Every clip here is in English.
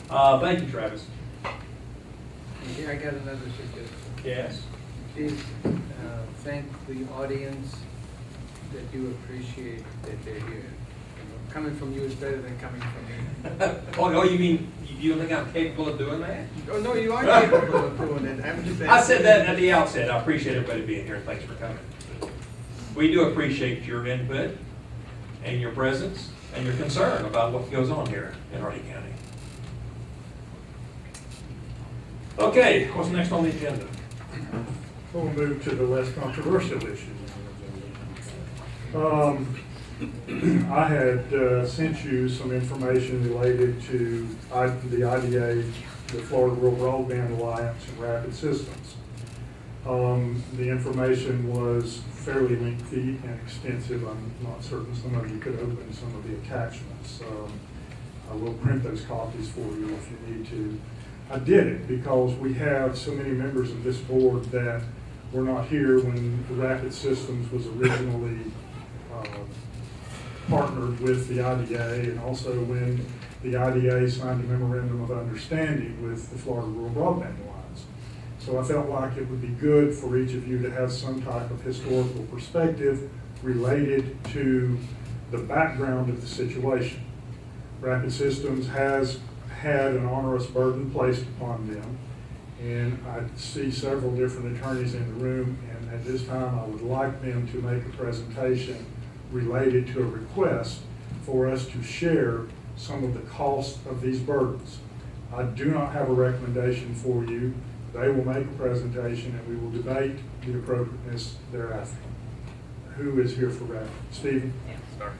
Thank you, Travis. Okay, I got another suggestion. Yes. Please thank the audience that you appreciate that they're here. You know, coming from you is better than coming from me. Oh, you mean, you don't think I'm capable of doing that? Oh, no, you are capable of doing it. I'm just saying. I said that at the outset. I appreciate everybody being here. Thanks for coming. We do appreciate your input and your presence and your concern about what goes on here in Hardee County. Okay, what's next on the agenda? We'll move to the less controversial issues. I had sent you some information related to the IDA, the Florida Rural Broadband Alliance, and Rapid Systems. The information was fairly lengthy and extensive. I'm not certain some of you could open some of the attachments. I will print those copies for you if you need to. I did it because we have so many members of this board that were not here when the Rapid Systems was originally partnered with the IDA, and also when the IDA signed a memorandum of understanding with the Florida Rural Broadband Alliance. So I felt like it would be good for each of you to have some type of historical perspective related to the background of the situation. Rapid Systems has had an onerous burden placed upon them, and I see several different attorneys in the room, and at this time I would like them to make a presentation related to a request for us to share some of the cost of these burdens. I do not have a recommendation for you. They will make a presentation and we will debate the appropriateness thereafter. Who is here for Rapid? Stephen? Yeah, start.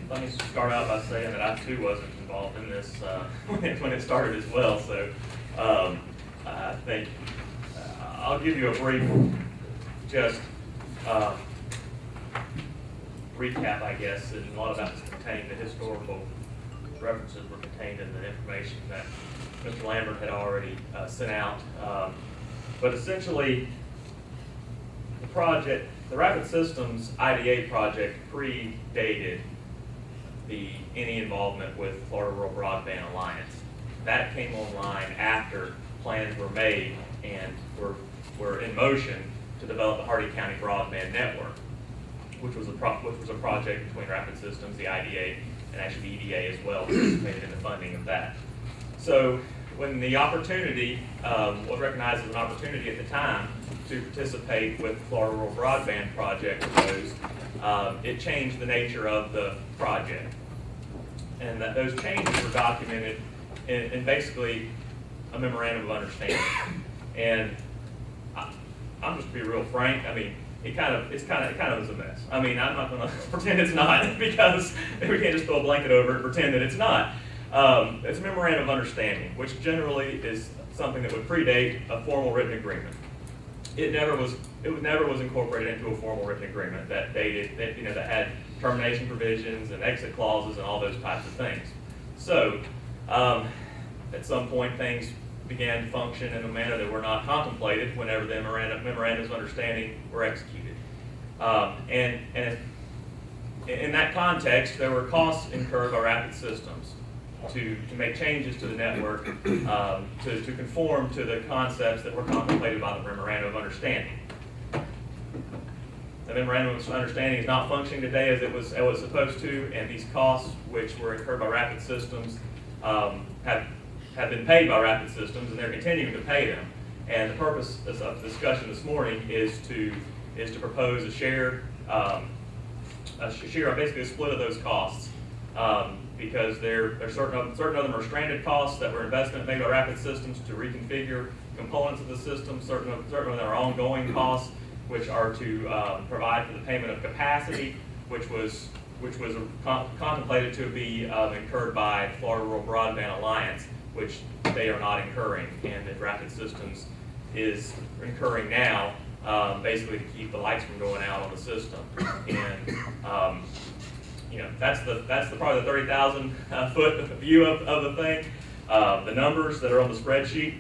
Let me start out by saying that I too wasn't involved in this when it started as well. So I think I'll give you a brief, just recap, I guess, and a lot of that was contained. The historical references were contained in the information that Mr. Lambert had already sent out. But essentially, the project, the Rapid Systems IDA project, predated any involvement with Florida Rural Broadband Alliance. That came online after plans were made and were in motion to develop the Hardee County Broadband Network, which was a project between Rapid Systems, the IDA, and actually the EDA as well participated in the funding of that. So when the opportunity was recognized as an opportunity at the time to participate with the Florida Rural Broadband project arose, it changed the nature of the project. And that those changes were documented in basically a memorandum of understanding. And I'm just to be real frank, I mean, it kind of is a mess. I mean, I'm not gonna pretend it's not, because we can't just throw a blanket over it and pretend that it's not. It's a memorandum of understanding, which generally is something that would predate a formal written agreement. It never was incorporated into a formal written agreement that had termination provisions and exit clauses and all those types of things. So at some point things began to function in a manner that were not contemplated whenever the memorandums of understanding were executed. And in that context, there were costs incurred by Rapid Systems to make changes to the network to conform to the concepts that were contemplated by the memorandum of understanding. The memorandum of understanding is not functioning today as it was supposed to, and these costs, which were incurred by Rapid Systems, have been paid by Rapid Systems, and they're continuing to pay them. And the purpose of the discussion this morning is to propose a share, basically a split of those costs, because there are certain of them are stranded costs that were investment made by Rapid Systems to reconfigure components of the system. Certain of them are ongoing costs, which are to provide for the payment of capacity, which was which was contemplated to be incurred by Florida Rural Broadband Alliance, which they are not incurring, and that Rapid Systems is incurring now, basically to keep the lights from going out on the system. And you know, that's probably the 30,000 foot view of the thing. The numbers that are on the spreadsheet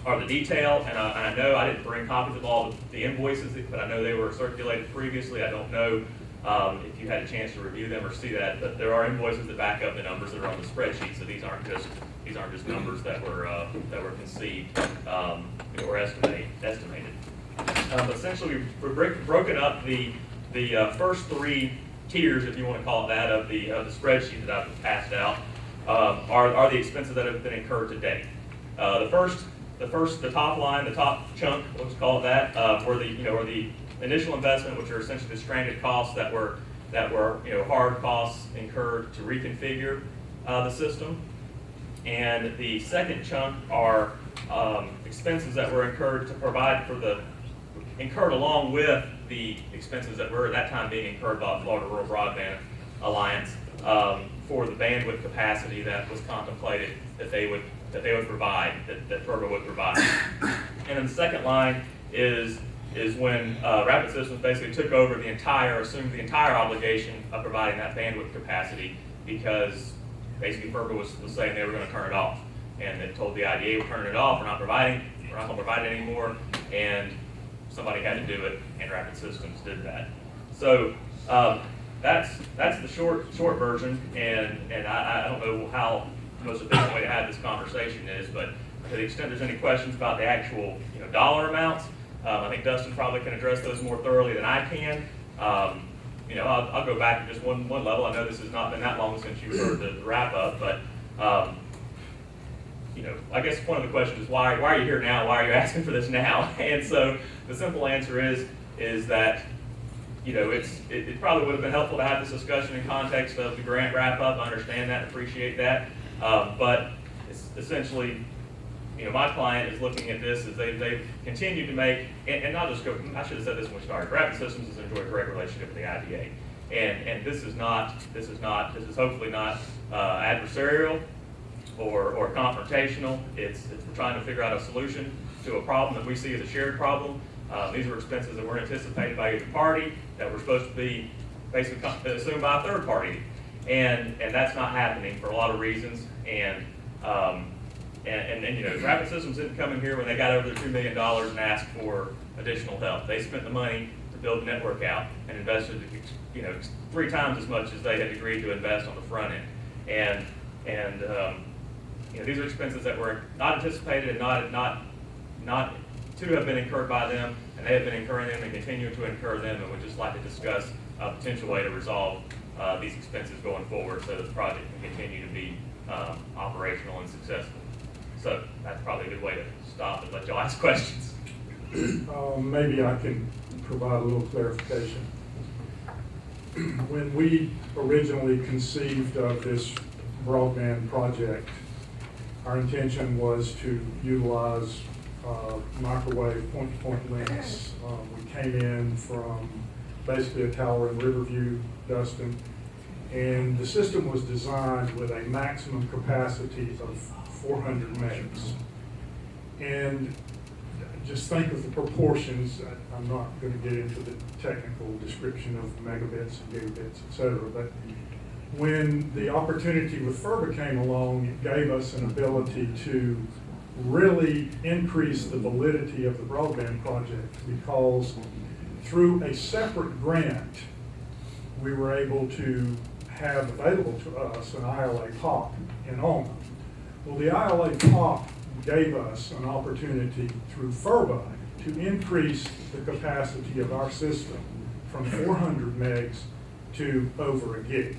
are the detail, and I know I didn't bring copies of all the invoices, but I know they were circulated previously. I don't know if you had a chance to review them or see that, but there are invoices that back up the numbers that are on the spreadsheet. So these aren't just numbers that were conceived or estimated. Essentially, we've broken up the first three tiers, if you want to call it that, of the spreadsheet that I've passed out. Are the expenses that have been incurred to date. The top line, the top chunk, let's call it that, were the initial investment, which are essentially the stranded costs that were hard costs incurred to reconfigure the system. And the second chunk are expenses that were incurred along with the expenses that were at that time being incurred by Florida Rural Broadband Alliance for the bandwidth capacity that was contemplated that they would provide, that FRBA would provide. And then the second line is when Rapid Systems basically took over assumed the entire obligation of providing that bandwidth capacity, because basically FRBA was saying they were going to turn it off, and they told the IDA, we're turning it off, we're not going to provide it anymore, and somebody had to do it, and Rapid Systems did that. So that's the short version, and I don't know how the most efficient way to have this conversation is, but to the extent there's any questions about the actual dollar amounts, I think Dustin probably can address those more thoroughly than I can. I'll go back to just one level. I know this has not been that long since you heard the wrap up, but I guess one of the questions is why are you here now? Why are you asking for this now? And so the simple answer is that it probably would have been helpful to have this discussion in context of the grant wrap up. I understand that, appreciate that, but it's essentially, my client is looking at this as they've continued to make, and not just go, I should have said this when we started, Rapid Systems has enjoyed a great relationship with the IDA. And this is hopefully not adversarial or confrontational. It's we're trying to figure out a solution to a problem that we see as a shared problem. These are expenses that weren't anticipated by either party, that were supposed to be basically assumed by a third party. And that's not happening for a lot of reasons. And Rapid Systems didn't come in here when they got over their $2 million and asked for additional help. They spent the money to build the network out and invested 3 times as much as they had agreed to invest on the front end. And these are expenses that were not anticipated and not to have been incurred by them, and they have been incurring them and continue to incur them, and would just like to discuss a potential way to resolve these expenses going forward so that the project can continue to be operational and successful. So that's probably a good way to stop and let y'all ask questions. Maybe I can provide a little clarification. When we originally conceived of this broadband project, our intention was to utilize microwave point-to-point links. We came in from basically a tower in Riverview, Dustin, and the system was designed with a maximum capacity of 400 megs. And just think of the proportions. I'm not going to get into the technical description of megabits and gigabits, et cetera, but when the opportunity with FRBA came along, it gave us an ability to really increase the validity of the broadband project, because through a separate grant, we were able to have available to us an ILA POP in Alma. Well, the ILA POP gave us an opportunity through FRBA to increase the capacity of our system from 400 megs to over a gig.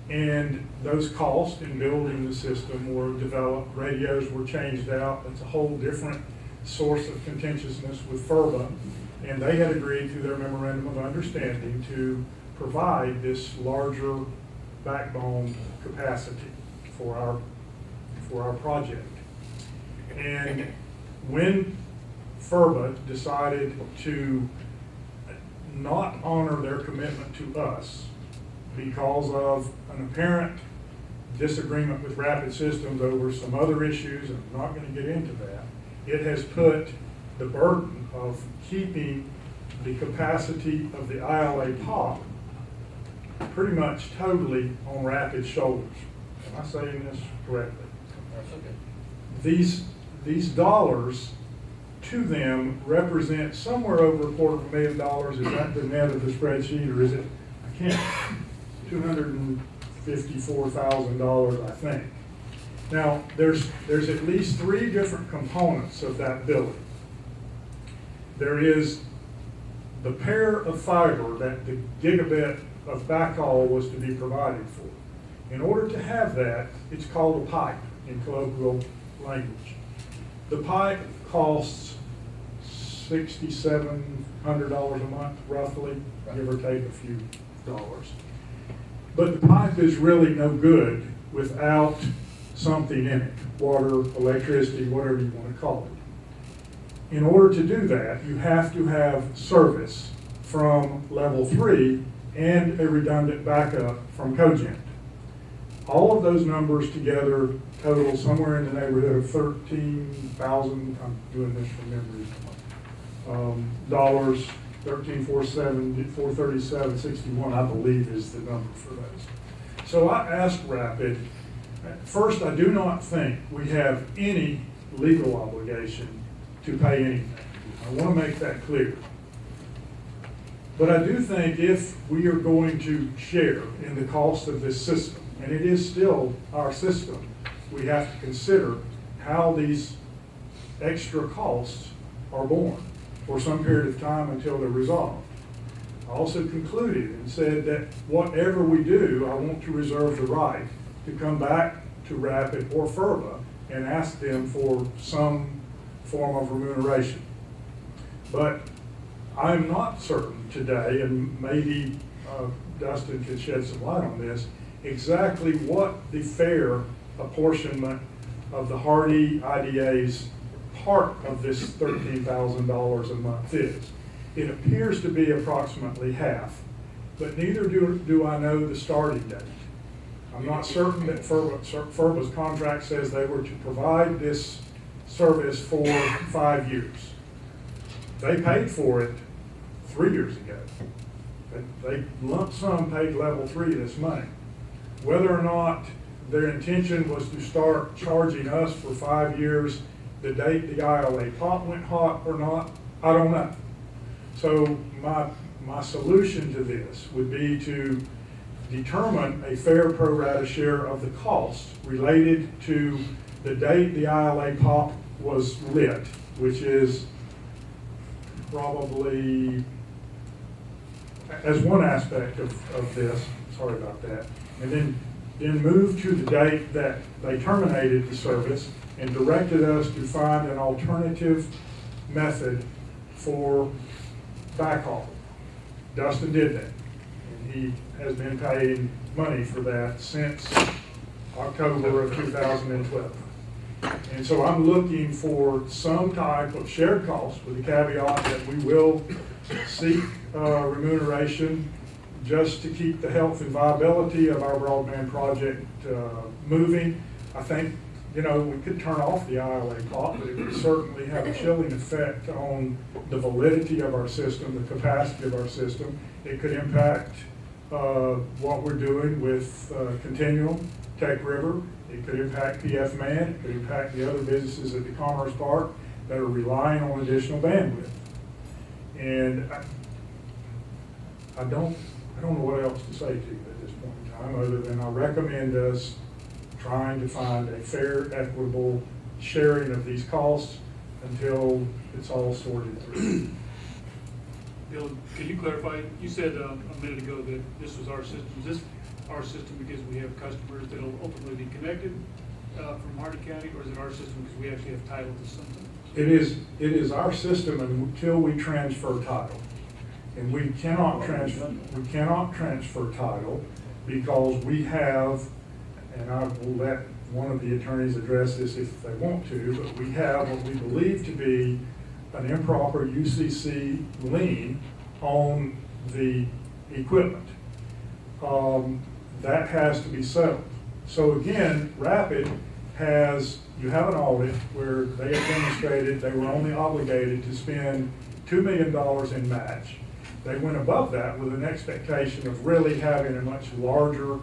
And those costs in building the system were developed, radios were changed out. It's a whole different source of contentiousness with FRBA. And they had agreed through their memorandum of understanding to provide this larger backbone capacity for our project. And when FRBA decided to not honor their commitment to us because of an apparent disagreement with Rapid Systems over some other issues, and I'm not going to get into that. It has put the burden of keeping the capacity of the ILA POP pretty much totally on Rapid's shoulders. Am I saying this correctly? That's okay. These dollars to them represent somewhere over $250,000. Is that the net of the spreadsheet, or is it, I can't, $254,000, I think. Now, there's at least 3 different components of that billing. There is the pair of fiber that the gigabit of backhaul was to be provided for. In order to have that, it's called a pipe in colloquial language. The pipe costs $6,700 a month, roughly, give or take a few dollars. But the pipe is really no good without something in it, water, electricity, whatever you want to call it. In order to do that, you have to have service from level 3 and a redundant backup from Cogent. All of those numbers together total somewhere in the neighborhood of $13,000, I'm doing this from memory, dollars, 437.61, I believe is the number for those. So I asked Rapid, first, I do not think we have any legal obligation to pay anything. I want to make that clear. But I do think if we are going to share in the cost of this system, and it is still our system, we have to consider how these extra costs are borne for some period of time until they're resolved. I also concluded and said that whatever we do, I want to reserve the right to come back to Rapid or FERBA and ask them for some form of remuneration. But I'm not certain today, and maybe Dustin could shed some light on this, exactly what the fair apportionment of the Hardy IDA's part of this $13,000 a month is. It appears to be approximately half, but neither do I know the starting date. I'm not certain that FERBA's contract says they were to provide this service for 5 years. They paid for it 3 years ago. They lump sum paid level 3 this money. Whether or not their intention was to start charging us for 5 years, the date the ILA POP went hot or not, I don't know. So my solution to this would be to determine a fair pro rata share of the costs related to the date the ILA POP was lit, which is probably, as one aspect of this, sorry about that, and then move to the date that they terminated the service and directed us to find an alternative method for backhaul. Dustin did that, and he has been paying money for that since October of 2012. And so I'm looking for some type of shared cost with the caveat that we will seek remuneration just to keep the health and viability of our broadband project moving. I think, we could turn off the ILA POP, but it would certainly have a chilling effect on the validity of our system, the capacity of our system. It could impact what we're doing with Continuum, Tech River. It could impact PF Man. It could impact the other businesses at the Commerce Park that are relying on additional bandwidth. And I don't know what else to say to you at this point in time, other than I recommend us trying to find a fair, equitable sharing of these costs until it's all sorted through. Bill, can you clarify, you said a minute ago that this was our system. Is this our system because we have customers that will ultimately be connected from Hardy County, or is it our system because we actually have title to something? It is our system until we transfer title. And we cannot transfer title because we have, and I will let one of the attorneys address this if they want to, but we have what we believe to be an improper UCC lien on the equipment. that has to be settled. So again, Rapid has, you have an audit where they have demonstrated they were only obligated to spend $2 million in match. They went above that with an expectation of really having a much larger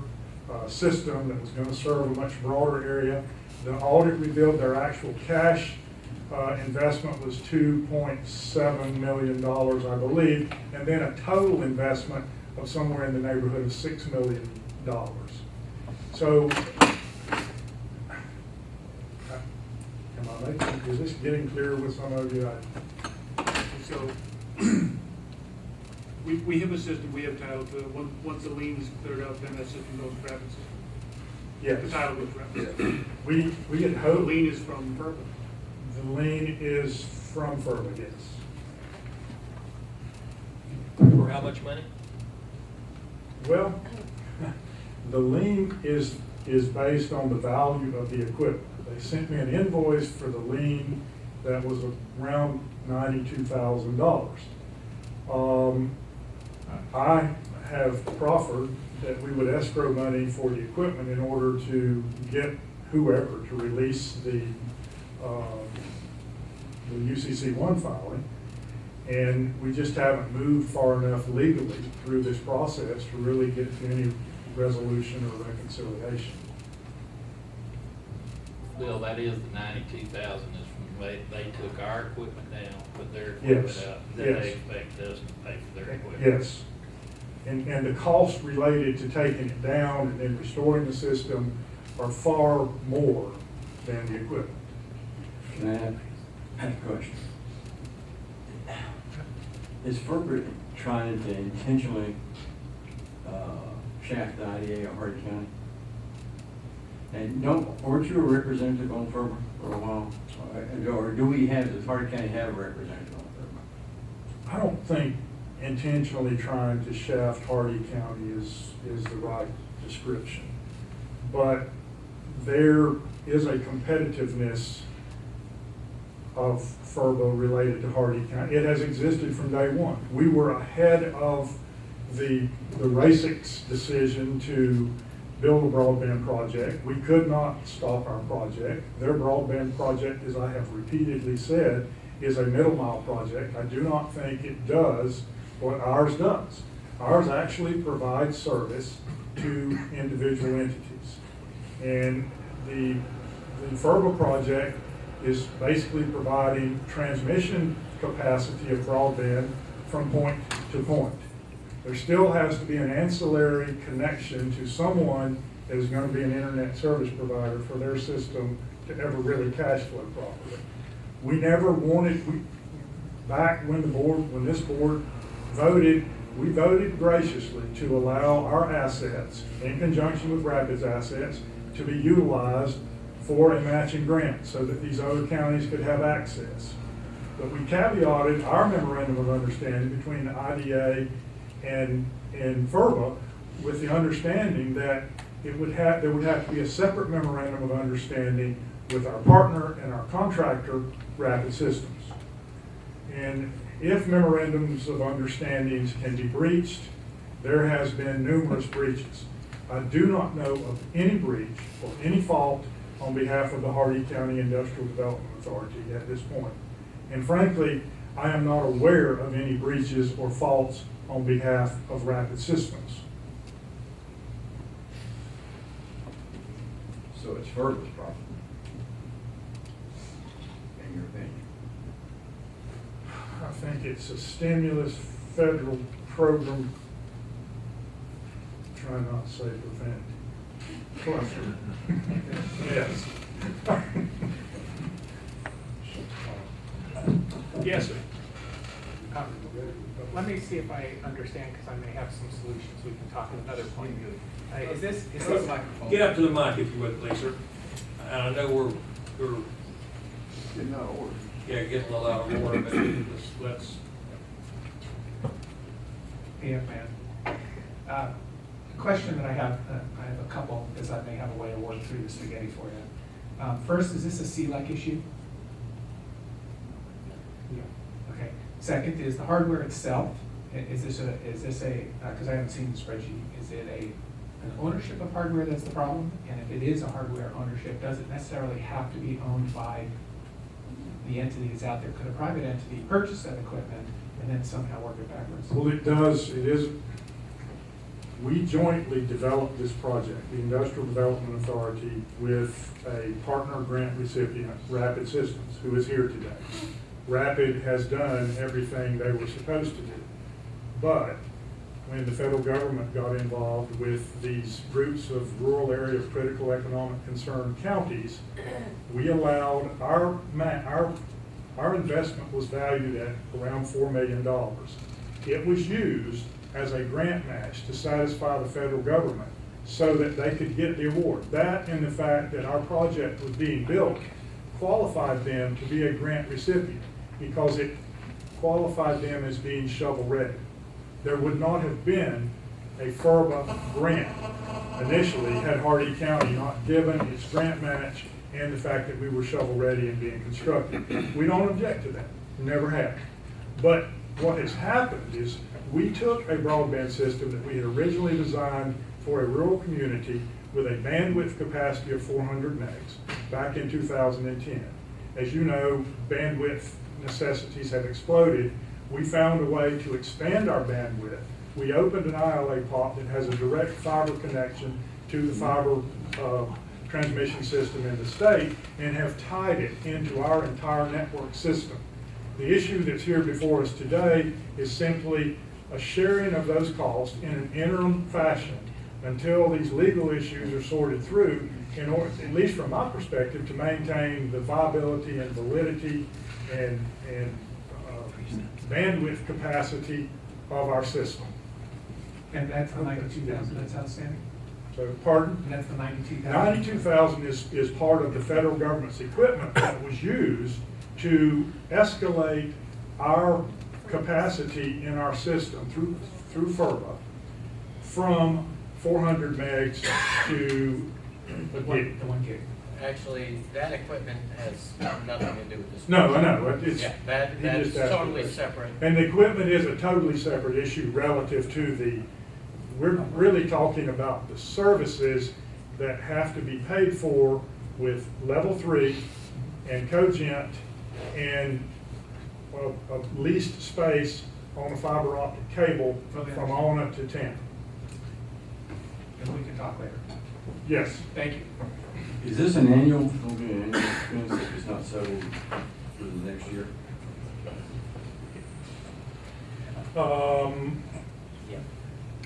system that was going to serve a much broader area. The audit revealed their actual cash investment was $2.7 million, I believe, and then a total investment of somewhere in the neighborhood of $6 million. So, is this getting clear with some of you? So, we have a system, we have title to it. Once the lien is cleared up, then that system goes to Rapid System. Yes. The title goes to Rapid System. We had The hoped. lien is from FERPA. The lien is from FERPA, yes. For how much money? Well, the lien is based on the value of the equipment. They sent me an invoice for the lien that was around $92,000. I have proffered that we would escrow money for the equipment in order to get whoever to release the UCC1 filing. And we just haven't moved far enough legally through this process to really get to any resolution or reconciliation. Bill, that is the 92,000 is from, they took our equipment down, put their Yes. equipment up, then they Yes. expect us to pay for their equipment. Yes. And the costs related to taking it down and then restoring the system are far more than the equipment. Can I have a question? Is FERPA trying to intentionally shaft the IDA of Hardy County? And weren't you a representative on FERPA for a while? Or do we have, does Hardy County have a representative on FERPA? I don't think intentionally trying to shaft Hardy County is the right description. But there is a competitiveness of FERPA related to Hardy County. It has existed from day one. We were ahead of the RACIC's decision to build a broadband project. We could not stop our project. Their broadband project, as I have repeatedly said, is a middle mile project. I do not think it does what ours does. Ours actually provides service to individual entities. And the FERPA project is basically providing transmission capacity of broadband from point to point. There still has to be an ancillary connection to someone that is going to be an internet service provider for their system to ever really cash flow properly. We never wanted, back when this board voted, we voted graciously to allow our assets, in conjunction with Rapid's assets, to be utilized for a matching grant so that these other counties could have access. But we caveated our memorandum of understanding between the IDA and FERPA with the understanding that there would have to be a separate memorandum of understanding with our partner and our contractor, Rapid Systems. And if memorandums of understandings can be breached, there has been numerous breaches. I do not know of any breach or any fault on behalf of the Hardy County Industrial Development Authority at this point. And frankly, I am not aware of any breaches or faults on behalf of Rapid Systems. So it's FERPA's problem, in your opinion? I think it's a stimulus federal program, try not to say profanity. Yes. Yes, sir. Let me see if I understand, because I may have some solutions. We can talk at another point. Is this microphone? Get up to the mic if you would, please, sir. And I know we're Getting out of order. yeah, getting a little out of order, but let's. Yeah, man. The question that I have a couple, because I may have a way to work through the spaghetti for you. First, is this a CLEC issue? Yeah. Okay. Second is the hardware itself. Is this because I haven't seen the spreadsheet, is it an ownership of hardware that's the problem? And if it is a hardware ownership, does it necessarily have to be owned by the entity that's out there? Could a private entity purchase that equipment and then somehow work it backwards? Well, it does, it is, we jointly developed this project, the Industrial Development Authority, with a partner grant recipient, Rapid Systems, who is here today. Rapid has done everything they were supposed to do. But when the federal government got involved with these groups of rural area of critical economic concern counties, we allowed our investment was valued at around $4 million. It was used as a grant match to satisfy the federal government so that they could get the award. That and the fact that our project was being built qualified them to be a grant recipient because it qualified them as being shovel ready. There would not have been a FERBA grant initially had Hardee County not given its grant match and the fact that we were shovel ready and being constructed. We don't object to that, never have. But what has happened is we took a broadband system that we had originally designed for a rural community with a bandwidth capacity of 400 megs back in 2010. As you know, bandwidth necessities have exploded. We found a way to expand our bandwidth. We opened an ILA POP that has a direct fiber connection to the fiber transmission system in the state and have tied it into our entire network system. The issue that's here before us today is simply a sharing of those costs in an interim fashion until these legal issues are sorted through, in order, at least from my perspective, to maintain the viability and validity and bandwidth capacity of our system. And that's the 92,000 that's outstanding? So, pardon? And that's the 92,000? 92,000 is part of the federal government's equipment that was used to escalate our capacity in our system through FERBA from 400 megs to a gig. The 1 gig. Actually, that equipment has nothing to do with this. No, I know, it's. Yeah, he that's just asked the totally question. separate. And the equipment is a totally separate issue relative to we're really talking about the services that have to be paid for with Level 3 and Cogent and a leased space on a fiber optic cable from Ona to Tampa. And we can talk later. Yes. Thank you. Is this an annual, will be an annual expense if it's not sold for the next year?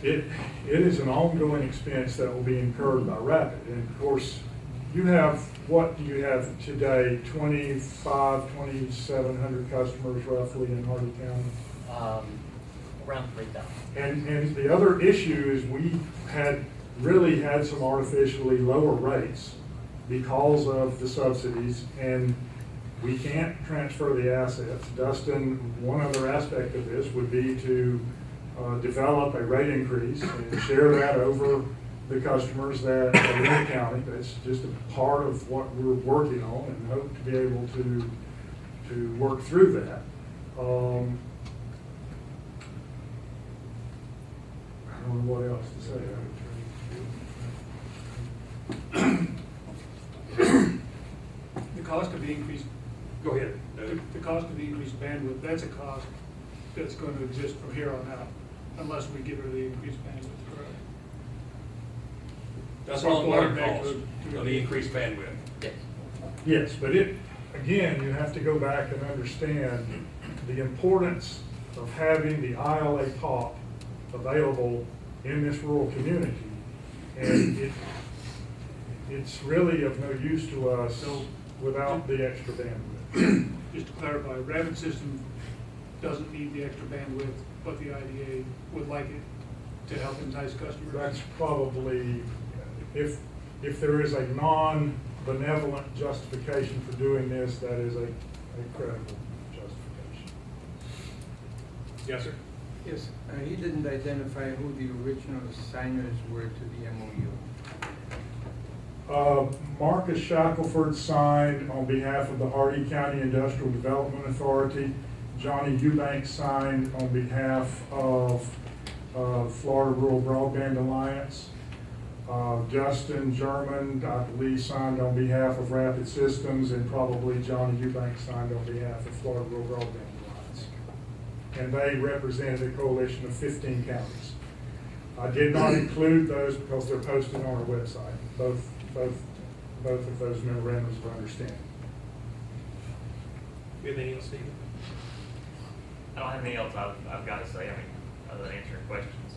It is an ongoing expense that will be incurred by Rapid. And of course, you have, what do you have today, 2,700 customers roughly in Hardee County? Around 3,000. And the other issue is we really had some artificially lower rates because of the subsidies, and we can't transfer the assets. Dustin, one other aspect of this would be to develop a rate increase and share that over the customers that are in the county. That's just a part of what we're working on and hope to be able to work through that. I don't know what else to say. The cost of the increased, Go ahead. the cost of the increased bandwidth, that's a cost that's going to exist from here on out, unless we get rid of the increased bandwidth, correct? That's So all water going back costs, to- the increased bandwidth. Yes. Yes, but again, you have to go back and understand the importance of having the ILA POP available in this rural community. And it's really of no use to us So- without the extra bandwidth. Just to clarify, Rapid System doesn't need the extra bandwidth, but the IDA would like it to help entice customers? That's probably, if there is a non-benevolent justification for doing this, that is a credible justification. Yes, sir. Yes, he didn't identify who the original signers were to the MOU. Marcus Shackelford signed on behalf of the Hardee County Industrial Development Authority. Johnny Eubanks signed on behalf of Florida Rural Broadband Alliance. Justin German, I believe, signed on behalf of Rapid Systems, and probably Johnny Eubanks signed on behalf of Florida Rural Broadband Alliance. And they represented a coalition of 15 counties. I did not include those because they're posted on our website, both of those memorandums of understanding. You have anything else, Stephen? I don't have anything else I've got to say, I mean, other than answering questions.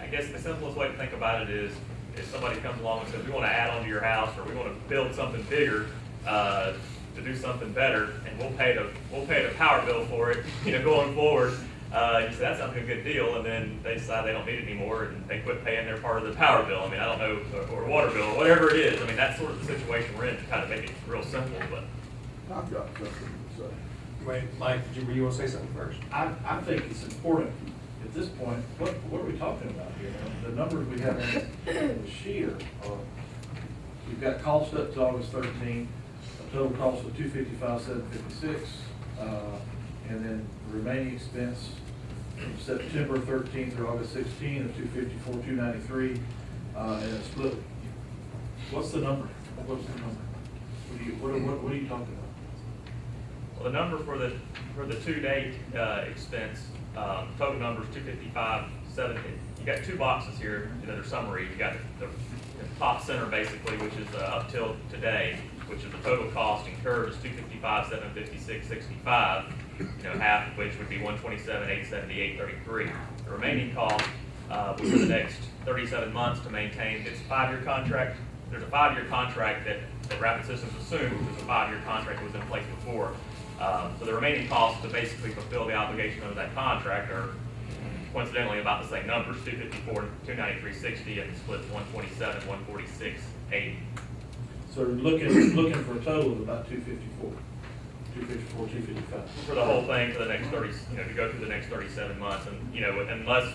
I guess the simplest way to think about it is, if somebody comes along and says, we want to add on to your house, or we want to build something bigger, to do something better, and we'll pay the power bill for it, going forward. You say, that sounds like a good deal, and then they decide they don't need it anymore, and they quit paying their part of the power bill. I mean, I don't know, or water bill, or whatever it is. I mean, that's sort of the situation we're in, to kind of make it real simple, but. I've got something to say. Wait, Mike, were you want to say something first? I think it's important at this point, what are we talking about here? The numbers we have on the sheet are, we've got cost up to August 13, a total cost of $255,756, and then remaining expense from September 13 through August 16 of $254,293, and it's split. What's the number? What's the number? What are you talking about? Well, the number for the to-date expense, total number is $255,750. You got two boxes here, their summary. You got the top center basically, which is up till today, which is the total cost incurred is $255,756.65. Half of which would be $127,878.33. The remaining cost for the next 37 months to maintain its 5-year contract. There's a 5-year contract that Rapid Systems assumed, because a 5-year contract was in place before. So the remaining costs to basically fulfill the obligation under that contract are coincidentally about the same numbers, $254, $293.60, and split $127, $146.80. So we're looking for a total of about $254, $255. For the whole thing for the next 30, to go through the next 37 months, and unless,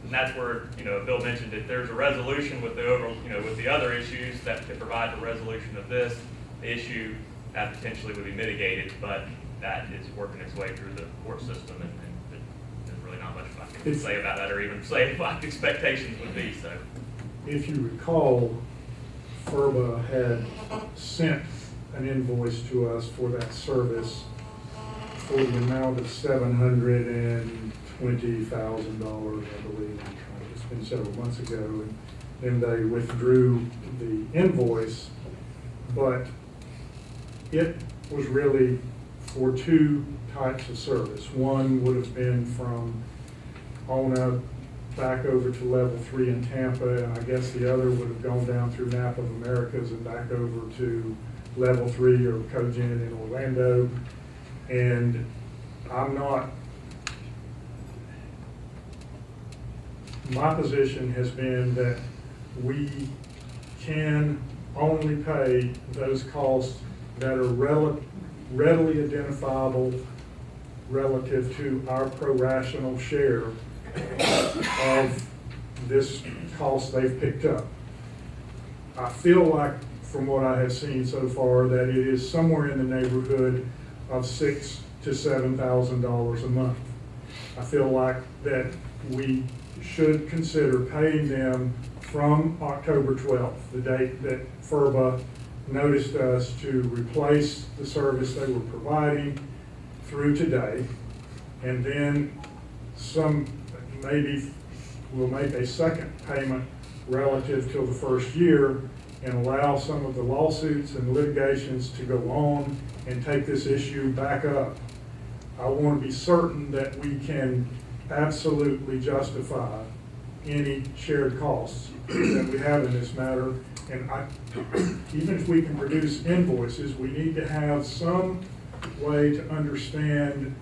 and that's where Bill mentioned if there's a resolution with the overall, with the other issues that could provide the resolution of this issue, that potentially would be mitigated, but that is working its way through the court system, and there's really not much I can say about that, or even say what expectations would be. So, if you recall, FERBA had sent an invoice to us for that service for the amount of $720,000, I believe. It's been several months ago, and then they withdrew the invoice, but it was really for two types of service. One would have been from Ona back over to level 3 in Tampa, and I guess the other would have gone down through Napa of Americas and back over to level 3 or Cogent in Orlando. And my position has been that we can only pay those costs that are readily identifiable relative to our pro-rational share of this cost they've picked up. I feel like, from what I have seen so far, that it is somewhere in the neighborhood of $6,000 to $7,000 a month. I feel like that we should consider paying them from October 12th, the date that FERBA noticed us to replace the service they were providing through today, and then maybe we'll make a second payment relative to the first year and allow some of the lawsuits and litigations to go on and take this issue back up. I want to be certain that we can absolutely justify any shared costs that we have in this matter. And even if we can produce invoices, we need to have some way to understand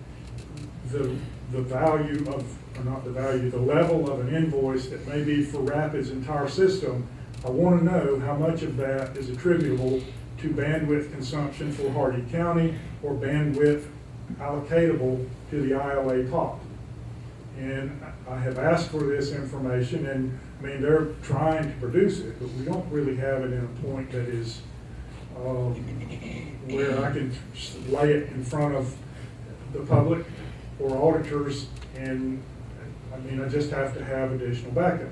the value of, or not the value, the level of an invoice that may be for Rapid's entire system. I want to know how much of that is attributable to bandwidth consumption for Hardee County or bandwidth allocatable to the ILA pot. And I have asked for this information, and I mean, they're trying to produce it, but we don't really have it in a point that is where I can lay it in front of the public or auditors, and, I mean, I just have to have additional backup.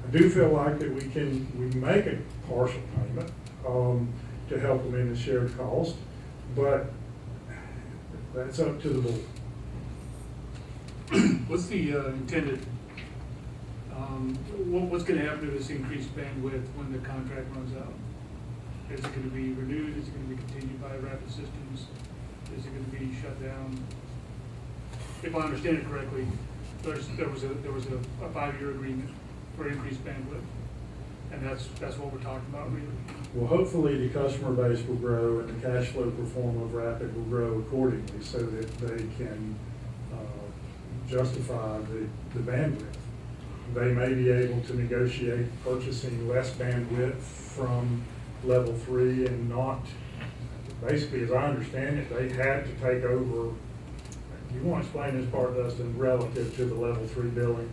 I do feel like that we can make a partial payment, to help them in the shared cost, but that's up to the board. What's the intended, what's gonna happen to this increased bandwidth when the contract runs out? Is it gonna be renewed, is it gonna be continued by Rapid Systems, is it gonna be shut down? If I understand it correctly, there was a 5-year agreement for increased bandwidth, and that's what we're talking about, really. Well, hopefully the customer base will grow and the cash flow performance of Rapid will grow accordingly so that they can justify the bandwidth. They may be able to negotiate purchasing less bandwidth from level 3 and not, basically, as I understand it, they had to take over. You want to explain this part, Dustin, relative to the level 3 billing?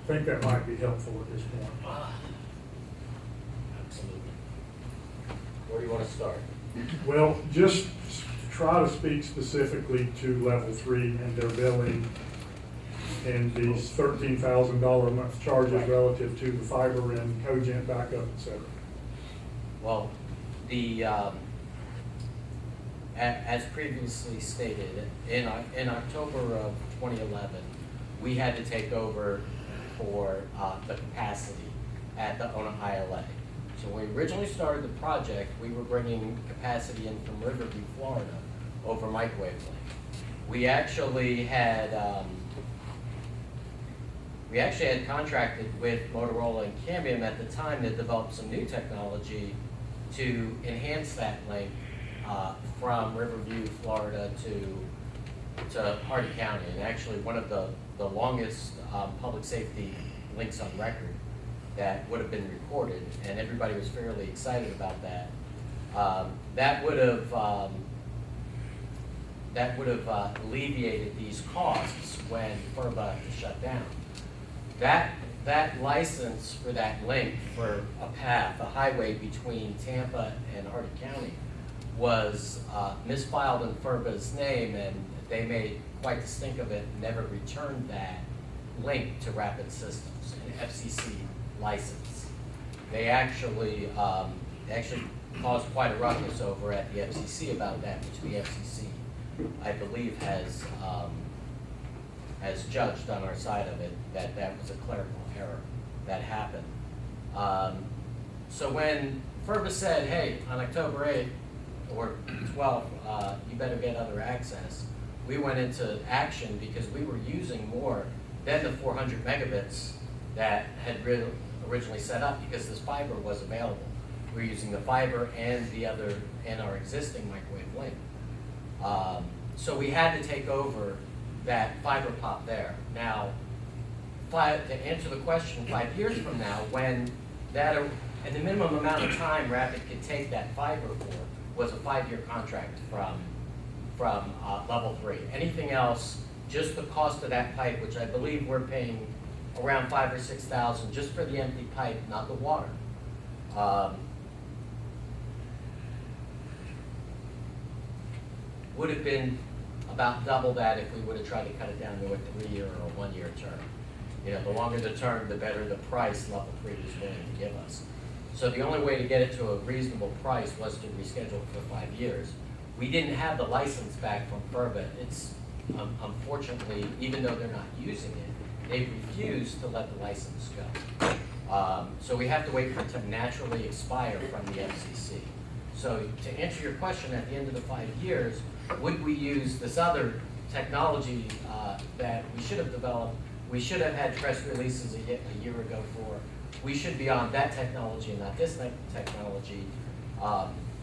I think that might be helpful at this point. Absolutely. Where do you want to start? Well, just try to speak specifically to level 3 and their billing and these $13,000 a month charges relative to the fiber and cogent backup, et cetera. Well, as previously stated, in October of 2011, we had to take over for the capacity at the Ona ILA. So when we originally started the project, we were bringing capacity in from Riverview, Florida, over microwave link. We actually had contracted with Motorola and Cambium at the time to develop some new technology to enhance that link from Riverview, Florida to Hardee County. And actually one of the longest public safety links on record that would have been recorded, and everybody was fairly excited about that. That would have alleviated these costs when FERBA shut down. That license for that link for a path, a highway between Tampa and Hardee County, was misfiled in FERBA's name, and they made quite the stink of it and never returned that link to Rapid Systems, an FCC license. They actually caused quite a ruckus over at the FCC about that, which the FCC, I believe, has judged on our side of it that that was a clerical error that happened. So when FERBA said, hey, on October 8th or 12th, you better get other access, we went into action because we were using more than the 400 megabits that had originally set up because this fiber was available. We were using the fiber and our existing microwave link. So we had to take over that fiber pop there. Now, to answer the question, 5 years from now, when that, and the minimum amount of time Rapid could take that fiber for was a 5-year contract from level 3. Anything else, just the cost of that pipe, which I believe we're paying around $5,000 or $6,000 just for the empty pipe, not the water. Would have been about double that if we would have tried to cut it down to a 3-year or a 1-year term. You know, the longer the term, the better the price level 3 is willing to give us. So the only way to get it to a reasonable price was to reschedule for 5 years. We didn't have the license back from FERBA. It's unfortunately, even though they're not using it, they refused to let the license go. So we have to wait for it to naturally expire from the FCC. So to answer your question, at the end of the 5 years, would we use this other technology that we should have developed? We should have had press releases a year ago for. We should be on that technology and not this technology.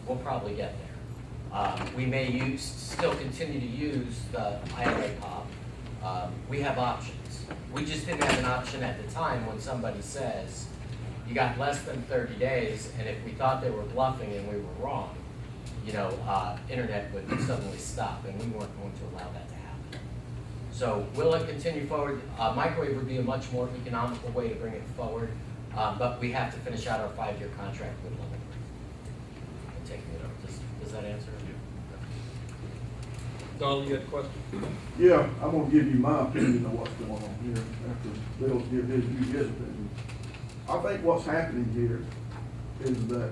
We'll probably get there. We may still continue to use the ILA POP. We have options. We just didn't have an option at the time when somebody says, you got less than 30 days, and if we thought they were bluffing and we were wrong, you know, internet would suddenly stop, and we weren't going to allow that to happen. So will it continue forward? Microwave would be a much more economical way to bring it forward, but we have to finish out our 5-year contract with Level 3. And taking it over. Does that answer? Donald, you got a question? Yeah, I'm gonna give you my opinion of what's going on here after Bill's give his opinion. I think what's happening here is that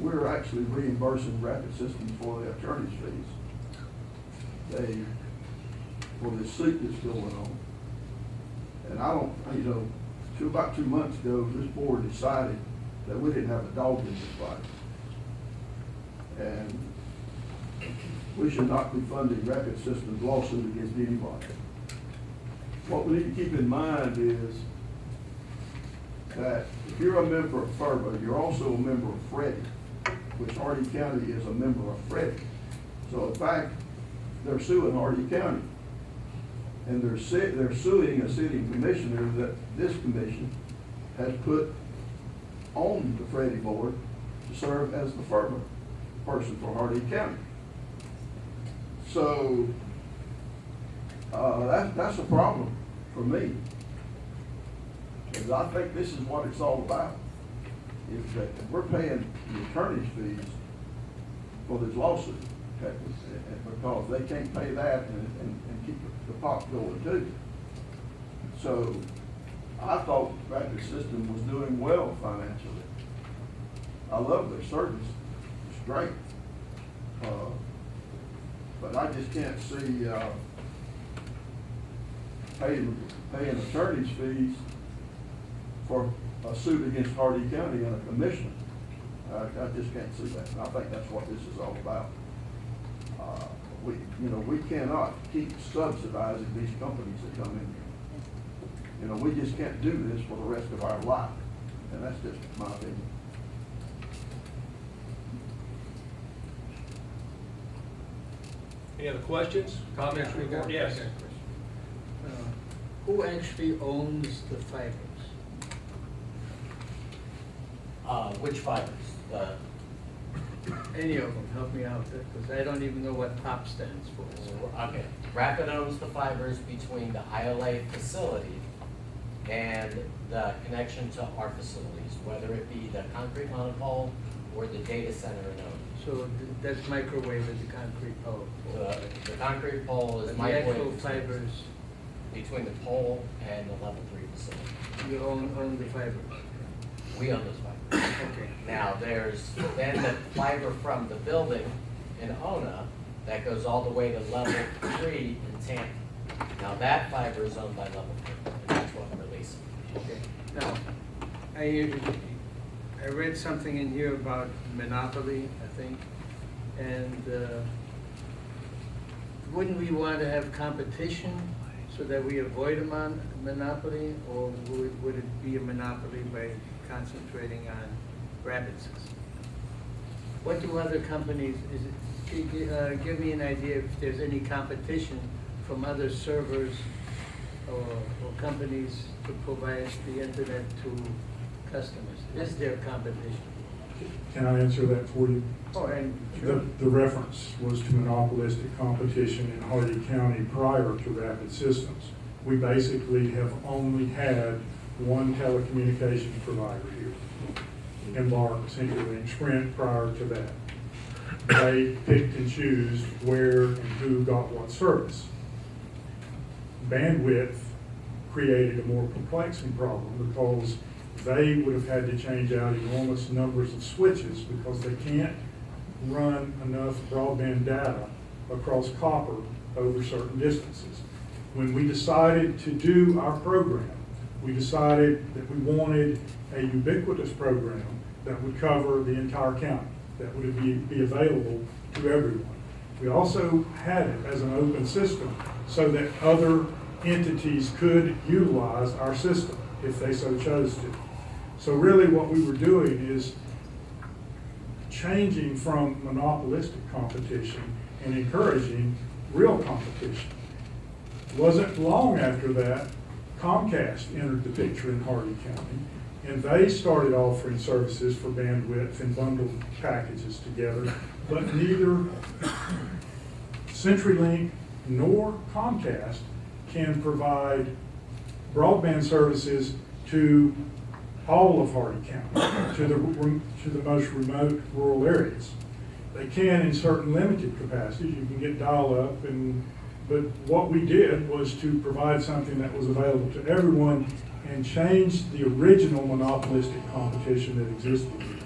we're actually reimbursing Rapid Systems for the attorney's fees. For this suit that's going on. And I don't, about 2 months ago, this board decided that we didn't have a dog in this fight. And we should not be funding Rapid Systems lawsuit against anybody. What we need to keep in mind is that if you're a member of FERBA, you're also a member of Freddie, which Hardy County is a member of Freddie. So in fact, they're suing Hardy County. And they're suing a sitting commissioner that this commission has put on the Freddie board to serve as the FERBA person for Hardy County. So that's a problem for me. Because I think this is what it's all about. Is that we're paying the attorney's fees for this lawsuit. Okay? Because they can't pay that and keep the pot going too. So I thought Rapid System was doing well financially. I love their service. It's great. But I just can't see paying attorney's fees for a suit against Hardy County and a commissioner. I just can't see that. And I think that's what this is all about. We cannot keep subsidizing these companies that come in here. We just can't do this for the rest of our life. And that's just my opinion. Any other questions, comments, report? Yes. Who actually owns the fibers? Which fibers? Any of them, help me out, because I don't even know what POP stands for. Okay, Rapid owns the fibers between the ILA facility and the connection to our facilities, whether it be the concrete monopole or the data center in Oak. So that's microwave at the concrete pole. The concrete pole is But the actual microwave fibers, between the pole and the level 3 facility. you own the fibers. We own those fibers. Okay. Now, there's then the fiber from the building in Ona that goes all the way to level 3 in Tampa. Now, that fiber is owned by level 3, and that's what we're releasing. Okay. Now, I read something in here about monopoly, I think, and wouldn't we want to have competition so that we avoid a monopoly, or would it be a monopoly by concentrating on Rapid System? What do other companies, give me an idea if there's any competition from other servers or companies to provide the internet to customers? Is there competition? Can I answer that for you? Oh, and The reference was to monopolistic competition in Hardy County prior to Rapid Systems. We basically have only had one telecommunications provider here, Embark, CenturyLink, Sprint prior to that. They picked and choose where and who got what service. Bandwidth created a more perplexing problem because they would have had to change out enormous numbers of switches because they can't run enough broadband data across copper over certain distances. When we decided to do our program, we decided that we wanted a ubiquitous program that would cover the entire county, that would be available to everyone. We also had it as an open system so that other entities could utilize our system if they so chose to. So really what we were doing is changing from monopolistic competition and encouraging real competition. It wasn't long after that, Comcast entered the picture in Hardy County, and they started offering services for bandwidth and bundled packages together, but neither CenturyLink nor Comcast can provide broadband services to all of Hardy County, to the most remote rural areas. They can in certain limited capacities, you can get dial-up, but what we did was to provide something that was available to everyone and change the original monopolistic competition that existed.